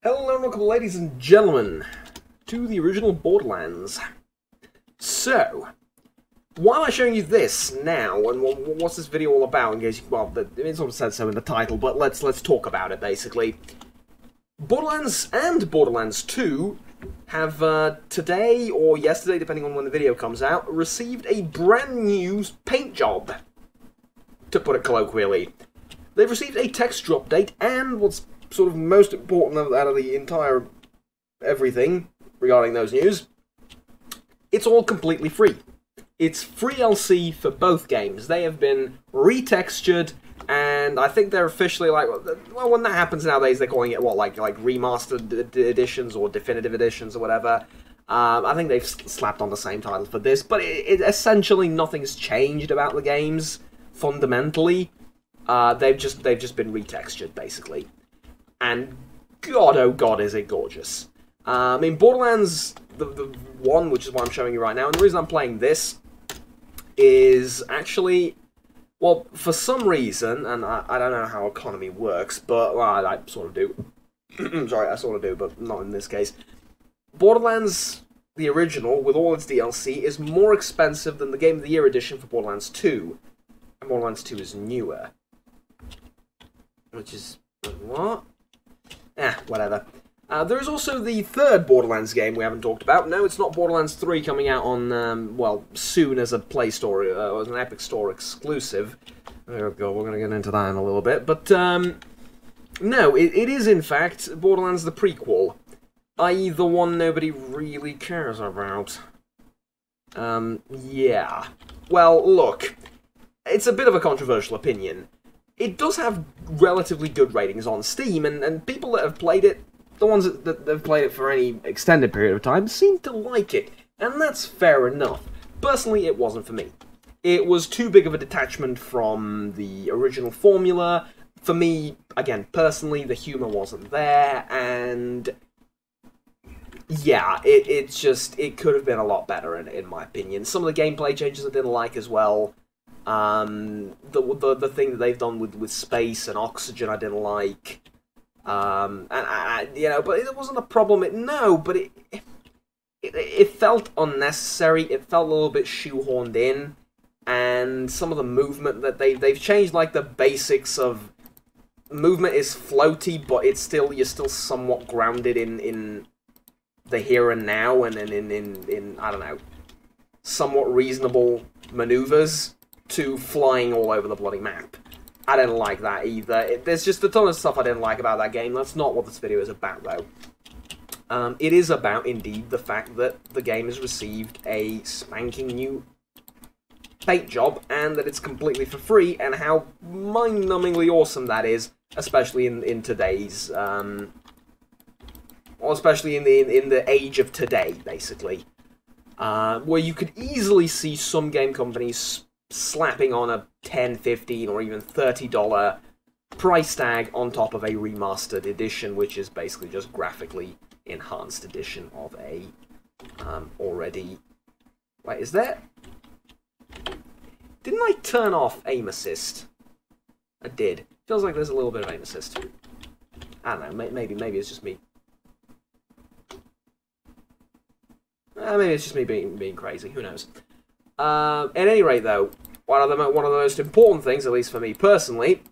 Hello and welcome, ladies and gentlemen, to the original Borderlands. So, why am I showing you this now, and what's this video all about? In case, well, it sort of said so in the title, but let's talk about it, basically. Borderlands and Borderlands 2 have, today or yesterday, depending on when the video comes out, received a brand new paint job, to put it colloquially. They've received a texture update, and what's sort of most important out of the entire everything regarding those news, it's all completely free. It's free LC for both games. They have been retextured, and I think they're officially like, well, when that happens nowadays, they're calling it what, like remastered editions or definitive editions or whatever. I think they've slapped on the same title for this, but essentially nothing's changed about the games fundamentally. They've just been retextured basically. And God, oh God, is it gorgeous. I mean, Borderlands, the one, which is what I'm showing you right now, and the reason I'm playing this is actually, well, for some reason, and I don't know how economy works, but, well, I sort of do. Sorry, I sort of do, but not in this case. Borderlands, the original, with all its DLC, is more expensive than the Game of the Year edition for Borderlands 2. And Borderlands 2 is newer. Which is... what? Whatever. There is also the third Borderlands game we haven't talked about. No, it's not Borderlands 3 coming out on, well, soon as a Play Store, as an Epic Store exclusive. Oh God, we're going to get into that in a little bit. But, no, it is, in fact, Borderlands the prequel. I.e. the one nobody really cares about. Yeah. Well, look, it's a bit of a controversial opinion. It does have relatively good ratings on Steam, and people that have played it, the ones that have played it for any extended period of time, seem to like it, and that's fair enough. Personally, it wasn't for me. It was too big of a detachment from the original formula. For me, again, personally, the humour wasn't there, and yeah, it could have been a lot better, in my opinion. Some of the gameplay changes I didn't like as well. The thing that they've done with space and oxygen I didn't like, you know, but it wasn't a problem. But it felt unnecessary. It felt a little bit shoehorned in, and some of the movement that they've changed, like the basics of movement is floaty, but you're still somewhat grounded in the here and now, and in I don't know, somewhat reasonable maneuvers, to flying all over the bloody map. I didn't like that either. There's just a ton of stuff I didn't like about that game. That's not what this video is about, though. It is about, indeed, the fact that the game has received a spanking new paint job, and that it's completely for free, and how mind-numbingly awesome that is, especially in today's, well, especially in the age of today, basically. Where you could easily see some game companies slapping on a $10, $15, or even $30 price tag on top of a remastered edition, which is basically just graphically enhanced edition of a already... Wait, is there... Didn't I turn off aim assist? I did. Feels like there's a little bit of aim assist. I don't know, maybe it's just me. Maybe it's just me being crazy, who knows. At any rate, though, one of the most important things, at least for me personally,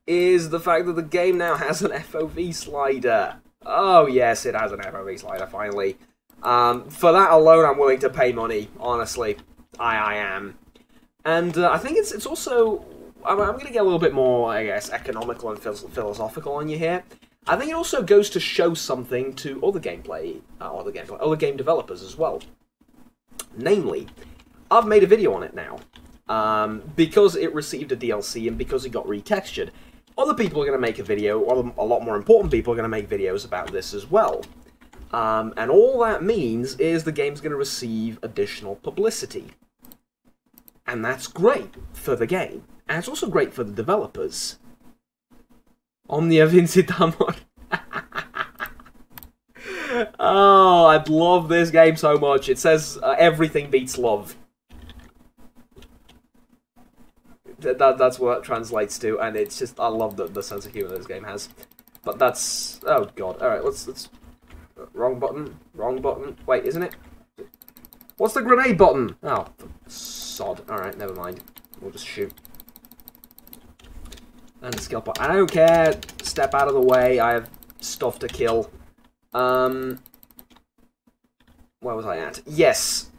is the fact that the game now has an FOV slider. Oh yes, it has an FOV slider, finally. For that alone, I'm willing to pay money, honestly. I am. And I think it's also... I'm going to get a little bit more, I guess, economical and philosophical on you here. I think it also goes to show something to other game developers as well. Namely, I've made a video on it now, because it received a DLC and because it got retextured. Other people are going to make a video, or a lot more important people are going to make videos about this as well. And all that means is the game's going to receive additional publicity. And that's great for the game. And it's also great for the developers. Omnia vincit amor. Oh, I love this game so much. It says everything beats love. That's what it translates to, and it's just, I love the sense of humor this game has. But that's... Oh, God. Alright, let's... Wrong button. Wrong button. Wait, isn't it? What's the grenade button? Oh, sod. Alright, never mind. We'll just shoot. And the skill point. I don't care. Step out of the way. I have stuff to kill. Where was I at? Yes.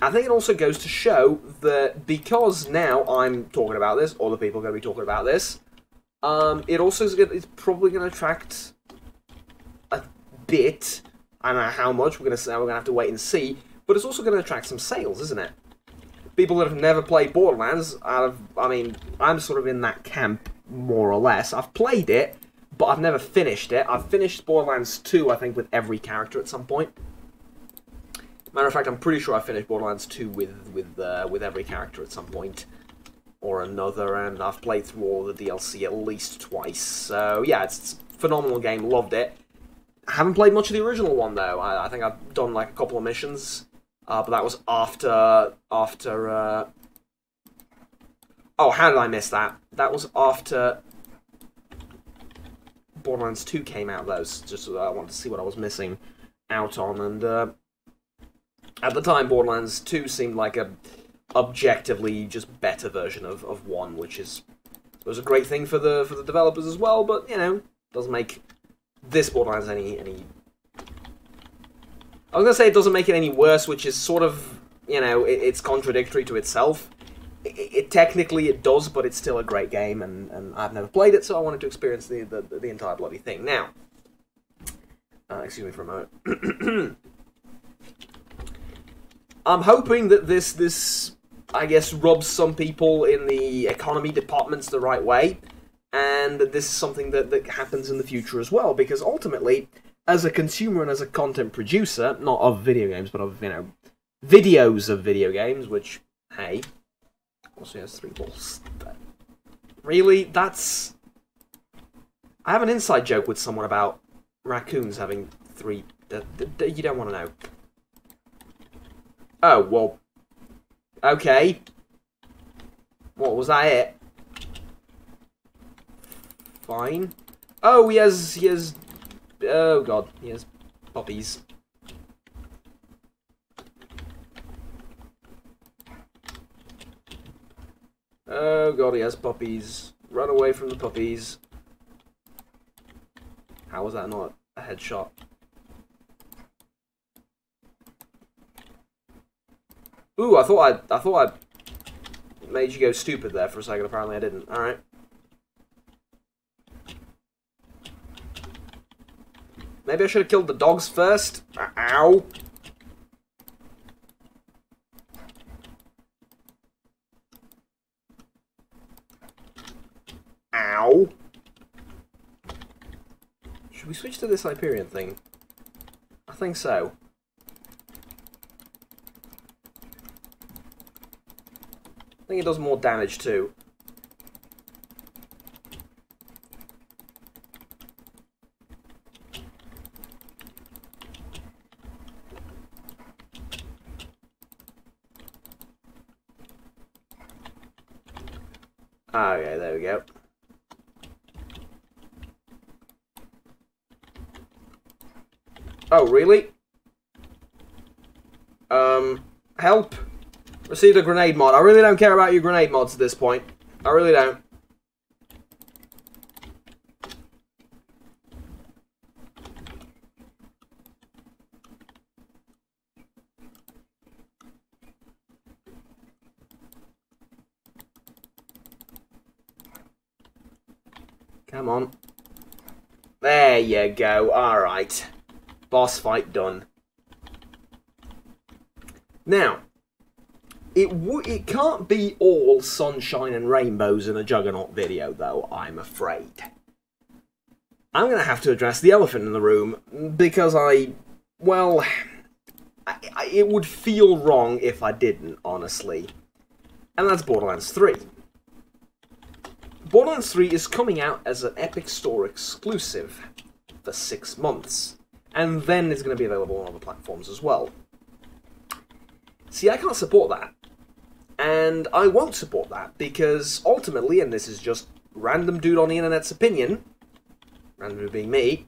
I think it also goes to show that because now I'm talking about this, other people are going to be talking about this, it also is probably going to attract a bit. I don't know how much. We're going to have to wait and see. But it's also going to attract some sales, isn't it? People that have never played Borderlands, I mean, I'm sort of in that camp, more or less. I've played it, but I've never finished it. I've finished Borderlands 2, I think, with every character at some point. Matter of fact, I'm pretty sure I finished Borderlands 2 with every character at some point or another, and I've played through all the DLC at least twice. So yeah, it's a phenomenal game. Loved it. I haven't played much of the original one though. I think I've done like a couple of missions, but that was after. Oh, how did I miss that? That was after Borderlands 2 came out. Though, just I wanted to see what I was missing out on, and. At the time, Borderlands 2 seemed like a objectively just better version of 1, which was a great thing for the developers as well, but, you know, doesn't make this Borderlands any... I was going to say it doesn't make it any worse, which is sort of, you know, it's contradictory to itself. Technically it does, but it's still a great game, and I've never played it, so I wanted to experience the entire bloody thing. Now, excuse me for a moment. I'm hoping that this, I guess, rubs some people in the economy departments the right way, and that this is something that happens in the future as well, because ultimately, as a consumer and as a content producer, not of video games, but of, you know, videos of video games, which, hey, also has 3 balls. Really? That's... I have an inside joke with someone about raccoons having 3... You don't want to know. Oh, well, okay. What, was that it? Fine. Oh, he has, oh god, he has puppies. Oh god, he has puppies. Run away from the puppies. How was that not a headshot? Ooh, I thought I made you go stupid there for a second. Apparently I didn't. Alright. Maybe I should have killed the dogs first. Ow. Ow. Should we switch to this Hyperion thing? I think so. I think it does more damage too. Okay, there we go. Oh, really? Help. Received a grenade mod. I really don't care about your grenade mods at this point. I really don't. Come on. There you go. Alright. Boss fight done. Now, it can't be all sunshine and rainbows in a Juggernaut video, though, I'm afraid. I'm going to have to address the elephant in the room, because well, it would feel wrong if I didn't, honestly. And that's Borderlands 3. Borderlands 3 is coming out as an Epic Store exclusive for 6 months, and then it's going to be available on other platforms as well. See, I can't support that. And I won't support that, because ultimately, and this is just random dude on the internet's opinion, randomly being me,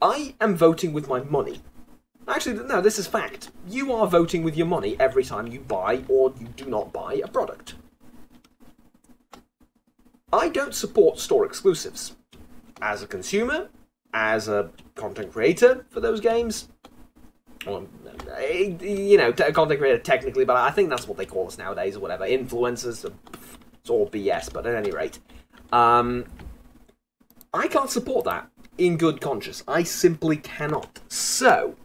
I am voting with my money. Actually, no, this is fact. You are voting with your money every time you buy or you do not buy a product. I don't support store exclusives. As a consumer, as a content creator for those games, well, you know, content creator technically, but I think that's what they call us nowadays or whatever. Influencers, it's all BS, but at any rate. I can't support that in good conscience. I simply cannot. So,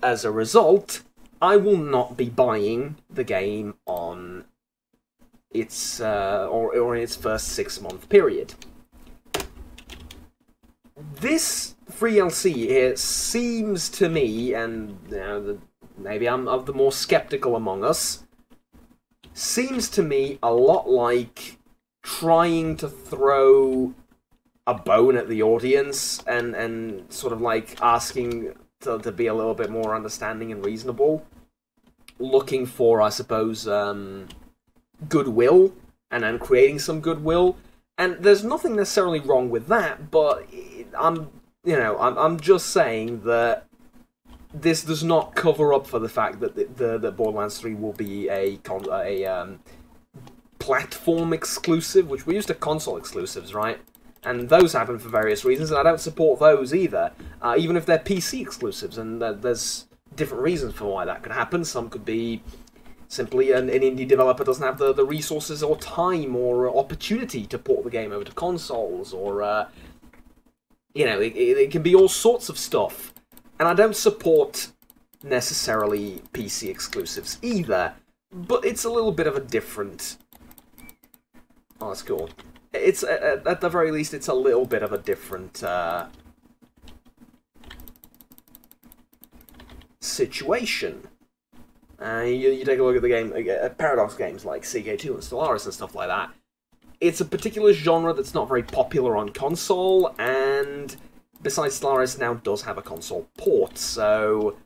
as a result, I will not be buying the game on its or in its first 6-month period. This free DLC here seems to me, and you know, maybe I'm of the more skeptical among us, seems to me a lot like trying to throw a bone at the audience and sort of like asking to be a little bit more understanding and reasonable, looking for, I suppose, goodwill and creating some goodwill. And there's nothing necessarily wrong with that, but I'm just saying that this does not cover up for the fact that the Borderlands 3 will be a platform exclusive, which we're used to console exclusives, right? And those happen for various reasons, and I don't support those either, even if they're PC exclusives, and there's different reasons for why that could happen. Some could be simply an indie developer doesn't have the resources or time or opportunity to port the game over to consoles, or, you know, it can be all sorts of stuff. And I don't support necessarily PC exclusives either, but it's a little bit of a different... Oh, that's cool. It's, at the very least, it's a little bit of a different situation. You take a look at the game, Paradox games like CK2 and Stellaris and stuff like that. It's a particular genre that's not very popular on console, and besides, Stellaris now does have a console port, so...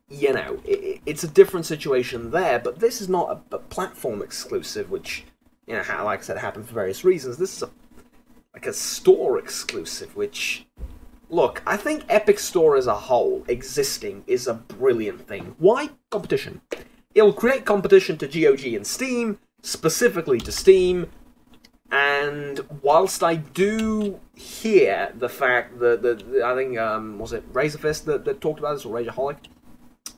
You know, it's a different situation there, but this is not a platform exclusive, which... You know, like I said, happened for various reasons. This is like a store exclusive, which... Look, I think Epic Store as a whole, existing, is a brilliant thing. Why? Competition. It'll create competition to GOG and Steam, specifically to Steam, and whilst I do hear the fact that, I think, was it Razorfist that talked about this, or Rageaholic,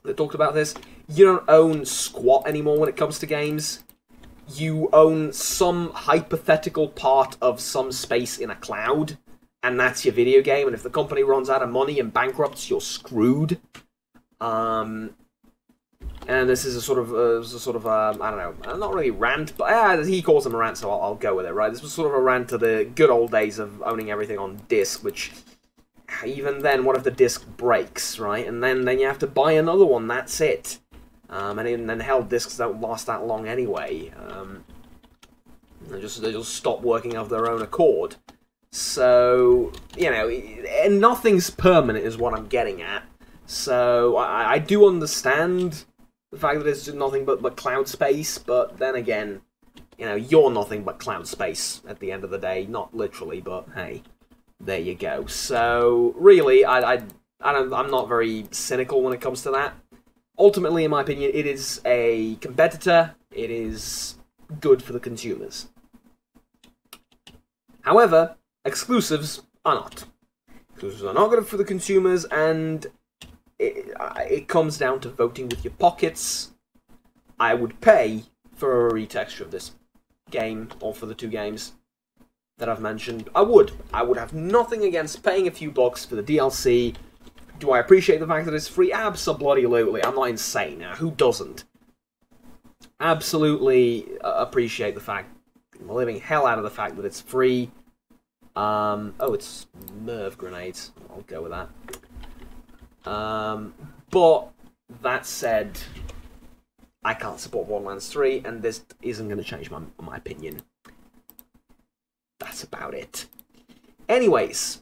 that talked about this, you don't own squat anymore when it comes to games. You own some hypothetical part of some space in a cloud, and that's your video game, and if the company runs out of money and bankrupts, you're screwed. And this is a sort of, I don't know, not really rant, but he calls them a rant, so I'll go with it, right? This was sort of a rant to the good old days of owning everything on disc, which, even then, what if the disc breaks, right? And then you have to buy another one, that's it. And then hell, discs don't last that long anyway. They just stop working of their own accord. So, you know, and nothing's permanent is what I'm getting at. So, I do understand the fact that it's nothing but cloud space, but then again, you know, you're nothing but cloud space at the end of the day. Not literally, but hey, there you go. So, really, I'm not very cynical when it comes to that. Ultimately, in my opinion, it is a competitor. It is good for the consumers. However, exclusives are not. Exclusives are not good for the consumers, and it comes down to voting with your pockets. I would pay for a retexture of this game, or for the two games that I've mentioned. I would have nothing against paying a few bucks for the DLC. Do I appreciate the fact that it's free? Absolutely. I'm not insane. Now, who doesn't? Absolutely appreciate the fact, the living hell out of the fact that it's free. Oh, it's nerve grenades. I'll go with that. But, that said, I can't support Borderlands 3, and this isn't going to change my opinion. That's about it. Anyways,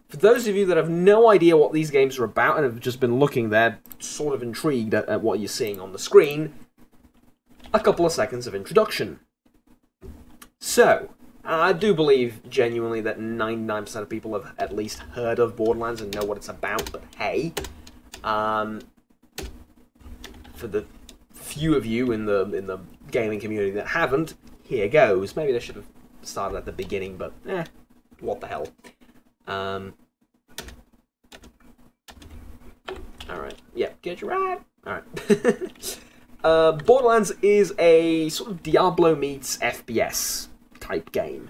for those of you that have no idea what these games are about and have just been looking there, sort of intrigued at what you're seeing on the screen, a couple of seconds of introduction. So, I do believe genuinely that 99% of people have at least heard of Borderlands and know what it's about, but hey, for the few of you in the gaming community that haven't, here goes. Maybe they should have started at the beginning, but what the hell. Alright, yeah, get you right. Alright. Borderlands is a sort of Diablo meets FPS type game.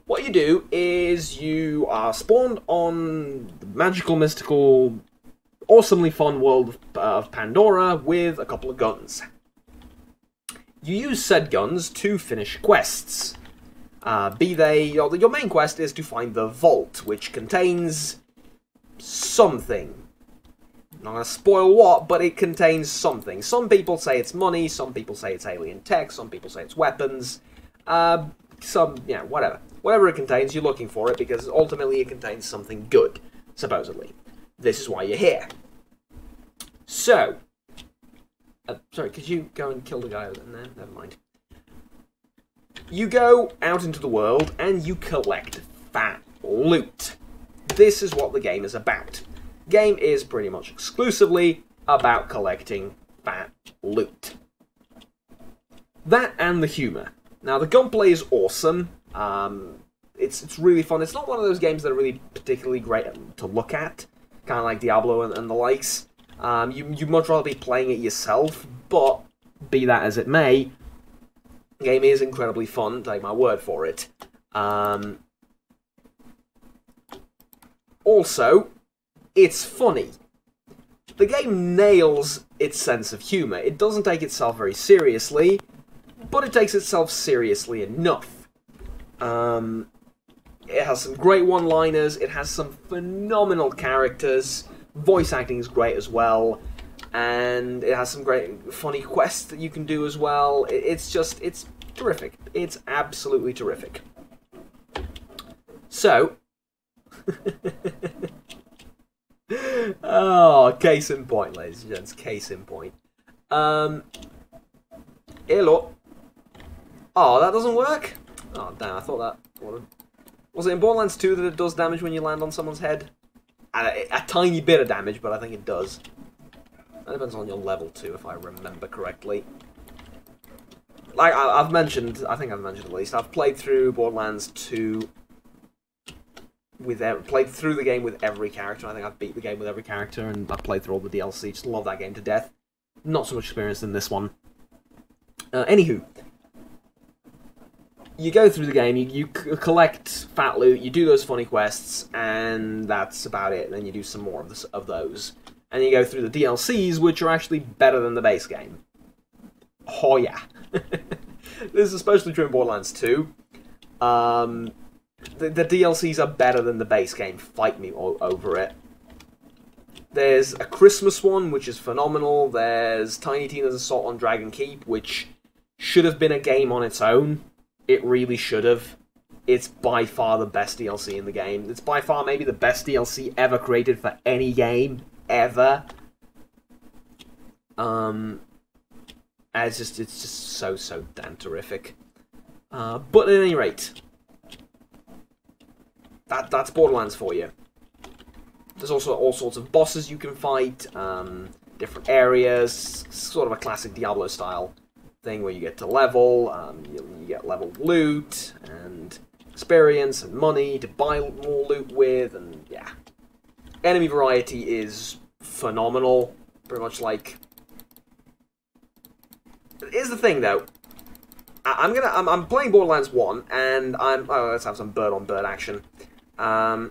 What you do is you are spawned on the magical, mystical, awesomely fun world of Pandora with a couple of guns. You use said guns to finish quests. Be they... Your main quest is to find the vault, which contains something. Not going to spoil what, but it contains something. Some people say it's money, some people say it's alien tech, some people say it's weapons. Whatever. Whatever it contains, you're looking for it, because ultimately it contains something good, supposedly. This is why you're here. So... sorry, could you go and kill the guy over there? Never mind. You go out into the world, and you collect fat loot. This is what the game is about. Game is pretty much exclusively about collecting fat loot. That and the humour. Now, the gunplay is awesome. It's really fun. It's not one of those games that are really particularly great to look at, kind of like Diablo and the likes. You'd much rather be playing it yourself, but be that as it may, the game is incredibly fun, take my word for it. Also, it's funny. The game nails its sense of humour. It doesn't take itself very seriously, but it takes itself seriously enough. It has some great one-liners, it has some phenomenal characters, voice acting is great as well, and it has some great funny quests that you can do as well. It's terrific. It's absolutely terrific. So... oh, case in point, ladies and gents, case in point. Here, look. Oh, that doesn't work? Oh, damn, I thought that would... Was it in Borderlands 2 that it does damage when you land on someone's head? A tiny bit of damage, but I think it does. That depends on your level too, if I remember correctly. Like I think I've mentioned at least, I've played through Borderlands 2 played through the game with every character. I think I've beat the game with every character, and I've played through all the DLC. Just love that game to death. Not so much experience in this one. Anywho, you go through the game, you collect fat loot, you do those funny quests, and that's about it. Then you do some more of those. And you go through the DLCs, which are actually better than the base game. Oh yeah. This is especially true in Borderlands 2. The DLCs are better than the base game. Fight me over it. There's a Christmas one, which is phenomenal. There's Tiny Tina's Assault on Dragon Keep, which should have been a game on its own. It really should have. It's by far the best DLC in the game. It's by far maybe the best DLC ever created for any game, ever. It's just so damn terrific. But at any rate, that's Borderlands for you. There's also all sorts of bosses you can fight, different areas, sort of a classic Diablo style thing where you get to level, you get level loot, and experience, and money to buy more loot with, and yeah. Enemy variety is phenomenal, pretty much like... Here's the thing though, I'm playing Borderlands 1, and let's have some bird-on-bird action. And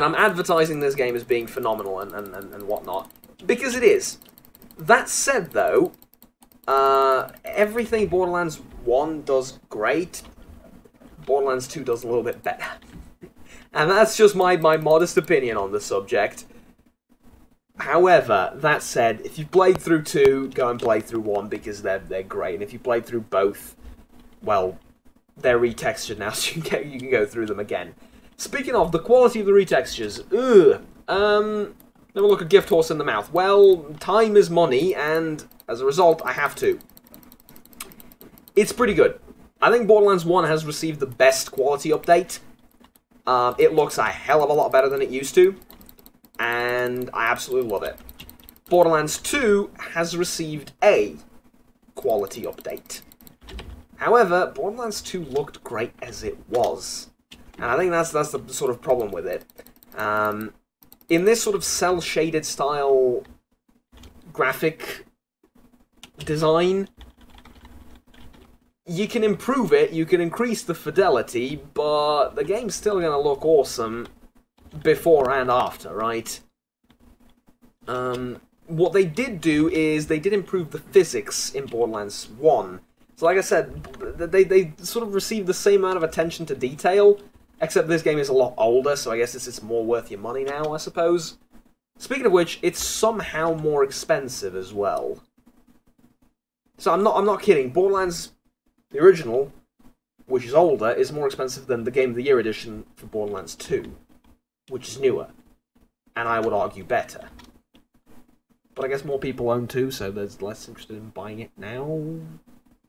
I'm advertising this game as being phenomenal and whatnot, because it is. That said, though, everything Borderlands 1 does great, Borderlands 2 does a little bit better. And that's just my modest opinion on the subject. However, that said, if you've played through 2, go and play through 1, because they're great. And if you played through both, well, they're retextured now, so you can go through them again. Speaking of the quality of the retextures, never look a gift horse in the mouth. Well, time is money, and as a result, I have to. It's pretty good. I think Borderlands 1 has received the best quality update. It looks a hell of a lot better than it used to, and I absolutely love it. Borderlands 2 has received a quality update. However, Borderlands 2 looked great as it was, and I think that's the sort of problem with it. In this sort of cel-shaded style graphic design, you can improve it, you can increase the fidelity, but the game's still going to look awesome before and after, right? What they did do is they did improve the physics in Borderlands 1. So like I said, they sort of received the same amount of attention to detail, except this game is a lot older, so I guess it's more worth your money now, I suppose. Speaking of which, it's somehow more expensive as well. So I'm not kidding. Borderlands, the original, which is older, is more expensive than the Game of the Year edition for Borderlands 2, which is newer, and I would argue better. But I guess more people own 2, so there's less interested in buying it now.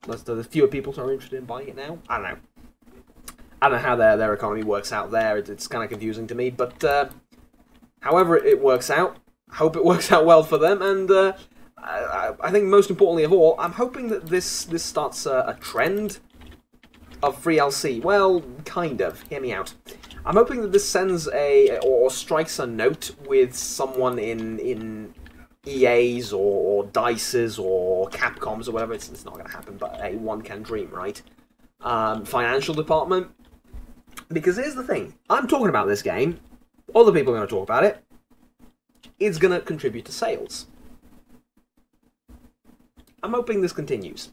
There's fewer people who are interested in buying it now. I don't know. I don't know how their economy works out there. It's kind of confusing to me, but however it works out, I hope it works out well for them, and I think most importantly of all, I'm hoping that this starts a trend of free LC. Well, kind of. Hear me out. I'm hoping that this sends or strikes a note with someone in EA's or DICE's or Capcom's or whatever. It's not going to happen, but hey, one can dream, right? Financial department. Because here's the thing. I'm talking about this game. Other people are going to talk about it. It's going to contribute to sales. I'm hoping this continues.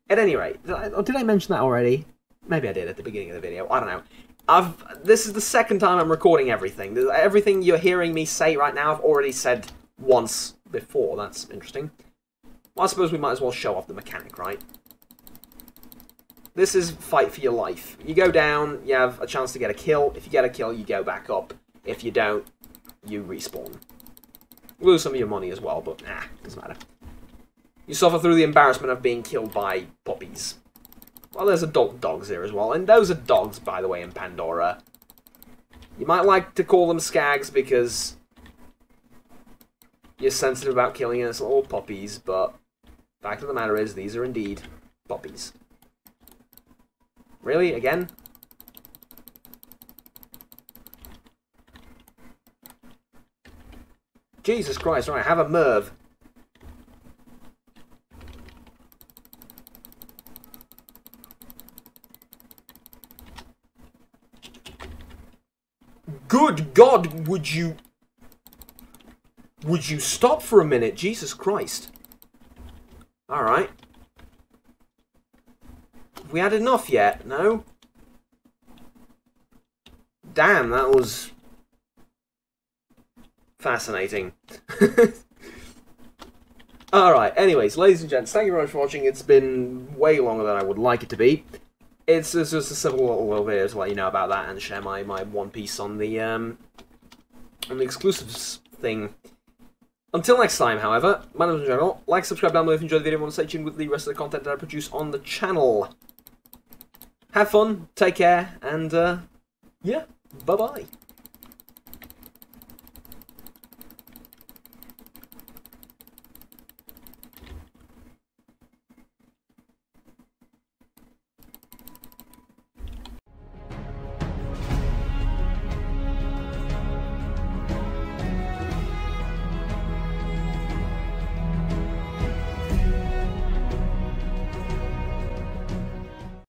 At any rate, did I mention that already? Maybe I did at the beginning of the video. I don't know. This is the second time I'm recording everything. Everything you're hearing me say right now, I've already said once before. That's interesting. Well, I suppose we might as well show off the mechanic, right? This is fight for your life. You go down, you have a chance to get a kill. If you get a kill, you go back up. If you don't, you respawn. You lose some of your money as well, but doesn't matter. You suffer through the embarrassment of being killed by puppies. Well, there's adult dogs here as well, and those are dogs, by the way, in Pandora. You might like to call them skags because you're sensitive about killing innocent little puppies, but fact of the matter is, these are indeed puppies. Really? Again? Jesus Christ, right, have a Merv. Good God, would you stop for a minute? Jesus Christ. Alright. Have we had enough yet? No? Damn, that was fascinating. Alright, anyways, ladies and gents, thank you very much for watching. It's been way longer than I would like it to be. It's just a simple little video to let you know about that and share my One Piece on the exclusives thing. Until next time, however, my name is General. Like, subscribe down below if you enjoyed the video and want to stay tuned with the rest of the content that I produce on the channel. Have fun, take care, and yeah, bye-bye.